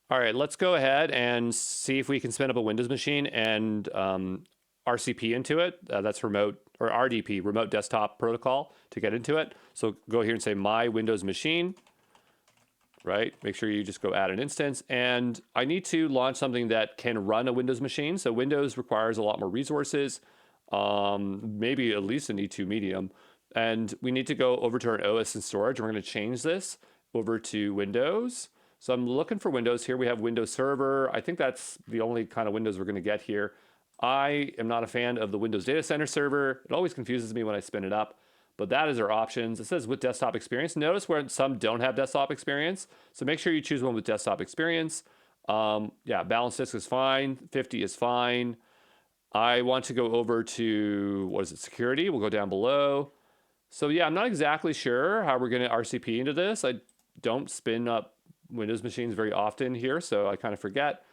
All right, let's go ahead and see if we can spin up a Windows machine and RCP into it. That's remote, or RDP, remote desktop protocol, to get into it. So go here and say my Windows machine, right? Make sure you just go add an instance. And I need to launch something that can run a Windows machine. So Windows requires a lot more resources, maybe at least an E2 medium. And we need to go over to our OS and storage. We're going to change this over to Windows. So I'm looking for Windows here. We have Windows Server. I think that's the only kind of Windows we're going to get here. I am not a fan of the Windows Data Center server. It always confuses me when I spin it up, but that is our options. It says with desktop experience. Notice where some don't have desktop experience. So make sure you choose one with desktop experience. Yeah, balanced disk is fine. 50 is fine. I want to go over to, what is it, security. We'll go down below. So yeah, I'm not exactly sure how we're going to RCP into this. I don't spin up Windows machines very often here, so I kind of forget.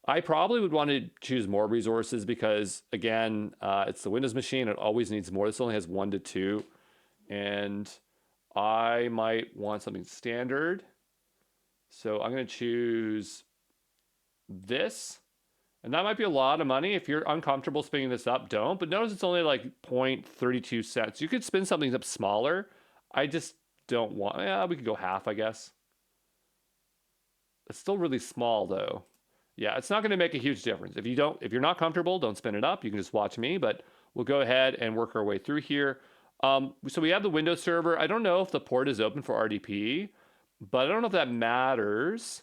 I probably would want to choose more resources because, again, it's the Windows machine. It always needs more. This only has 1 to 2. And I might want something standard. So I'm going to choose this. And that might be a lot of money. If you're uncomfortable spinning this up, don't. But notice it's only like 0.32 cents. You could spin something up smaller. I just don't want... Yeah, we could go half, I guess. It's still really small, though. Yeah, it's not going to make a huge difference. If you're not comfortable, don't spin it up. You can just watch me, but we'll go ahead and work our way through here. So we have the Windows server. I don't know if the port is open for RDP, but I don't know if that matters.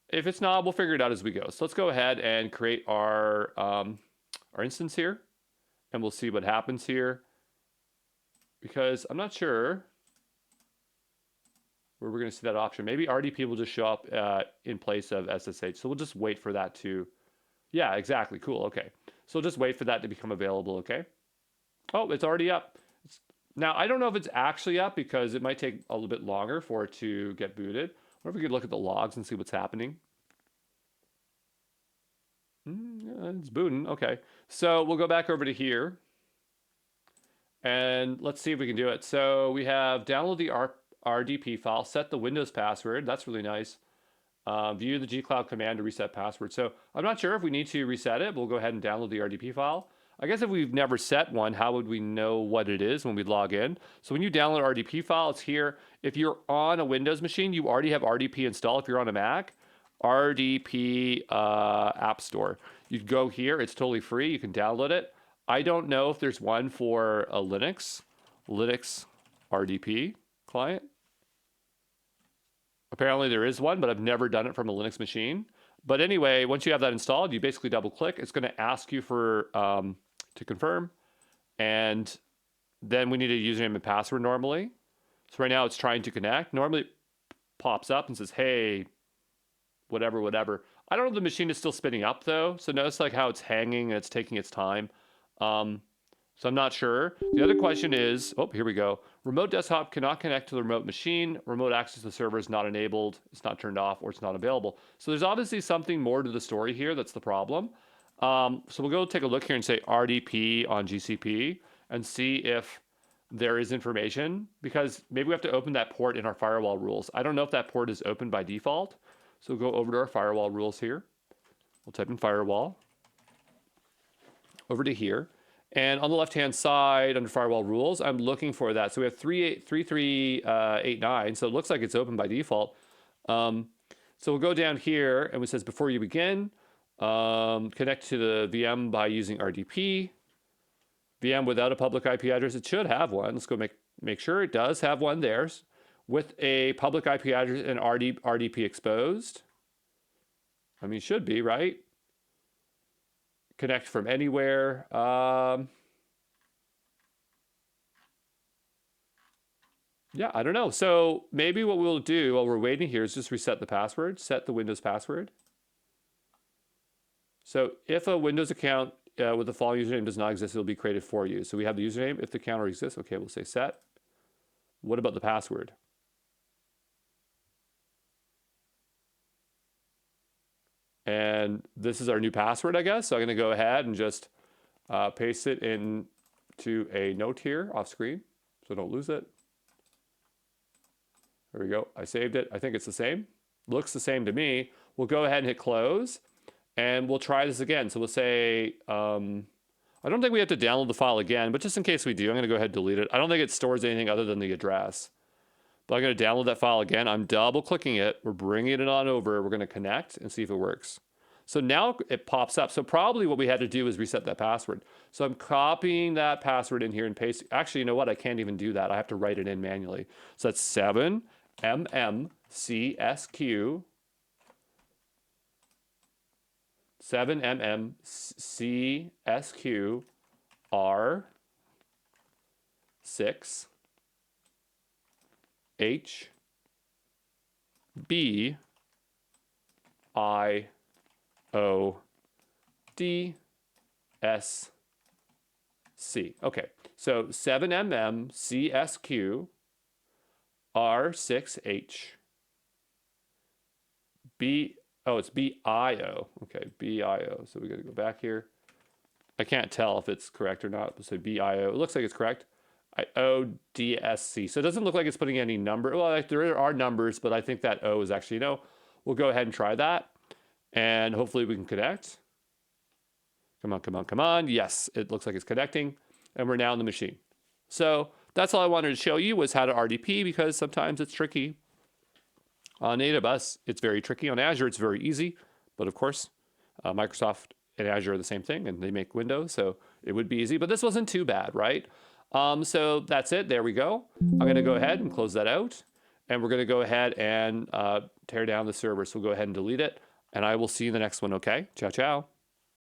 If it's not, we'll figure it out as we go. So let's go ahead and create our instance here, and we'll see what happens here. Because I'm not sure where we're going to see that option. Maybe RDP will just show up in place of SSH. So we'll just wait for that to... Yeah, exactly. Cool. Okay. So we'll just wait for that to become available. Okay. Oh, it's already up. Now, I don't know if it's actually up because it might take a little bit longer for it to get booted. I wonder if we could look at the logs and see what's happening. Yeah, it's booting. Okay. So we'll go back over to here. And let's see if we can do it. So we have download the RDP file, set the Windows password. That's really nice. View the gcloud command to reset password. So I'm not sure if we need to reset it. We'll go ahead and download the RDP file. I guess if we've never set one, how would we know what it is when we log in? So when you download RDP file, it's here. If you're on a Windows machine, you already have RDP installed. If you're on a Mac, RDP App Store. You go here. It's totally free. You can download it. I don't know if there's one for a Linux RDP client. Apparently there is one, but I've never done it from a Linux machine. But anyway, once you have that installed, you basically double click. It's going to ask you for to confirm. And then we need a username and password normally. So right now it's trying to connect. Normally it pops up and says, hey, whatever. I don't know if the machine is still spinning up though. So notice like how it's hanging and it's taking its time. So I'm not sure. The other question is, oh, here we go. Remote desktop cannot connect to the remote machine. Remote access to the server is not enabled. It's not turned off or it's not available. So there's obviously something more to the story here. That's the problem. So we'll go take a look here and say RDP on GCP and see if there is information, because maybe we have to open that port in our firewall rules. I don't know if that port is open by default. So we'll go over to our firewall rules here. We'll type in firewall. Over to here. And on the left-hand side, under firewall rules, I'm looking for that. So we have 3389. So it looks like it's open by default. So we'll go down here, and it says before you begin, connect to the VM by using RDP. VM without a public IP address, it should have one. Let's go make sure it does have one there. With a public IP address and RDP exposed. I mean, it should be, right? Connect from anywhere. Yeah, I don't know. So maybe what we'll do while we're waiting here is just reset the password, set the Windows password. So if a Windows account with the following username does not exist, it'll be created for you. So we have the username. If the account already exists, okay, we'll say set. What about the password? And this is our new password, I guess. So I'm going to go ahead and just paste it into a note here off screen so don't lose it. There we go. I saved it. I think it's the same. Looks the same to me. We'll go ahead and hit close, and we'll try this again. So we'll say, I don't think we have to download the file again, but just in case we do, I'm going to go ahead and delete it. I don't think it stores anything other than the address. But I'm going to download that file again. I'm double clicking it. We're bringing it on over. We're going to connect and see if it works. So now it pops up. So probably what we had to do is reset that password. So I'm copying that password in here and pasting. Actually, you know what? I can't even do that. I have to write it in manually. So that's 7mmcsq 7mmcsq R6 H B I O D S C. Okay, so 7mmcsq R6H B. Oh, it's BIO. Okay, BIO. So we got to go back here. I can't tell if it's correct or not. Let's say BIO. It looks like it's correct. ODSC. So it doesn't look like it's putting any number. Well, like, there are numbers, but I think that O is actually no. We'll go ahead and try that, and hopefully we can connect. Come on, come on, come on. Yes, it looks like it's connecting, and we're now in the machine. So that's all I wanted to show you was how to RDP, because sometimes it's tricky. On AWS, it's very tricky. On Azure, it's very easy. But of course, Microsoft and Azure are the same thing, and they make Windows, so it would be easy. But this wasn't too bad, right? So that's it. There we go. I'm going to go ahead and close that out. And we're going to go ahead and tear down the server. So we'll go ahead and delete it. And I will see you in the next one, okay? Ciao, ciao.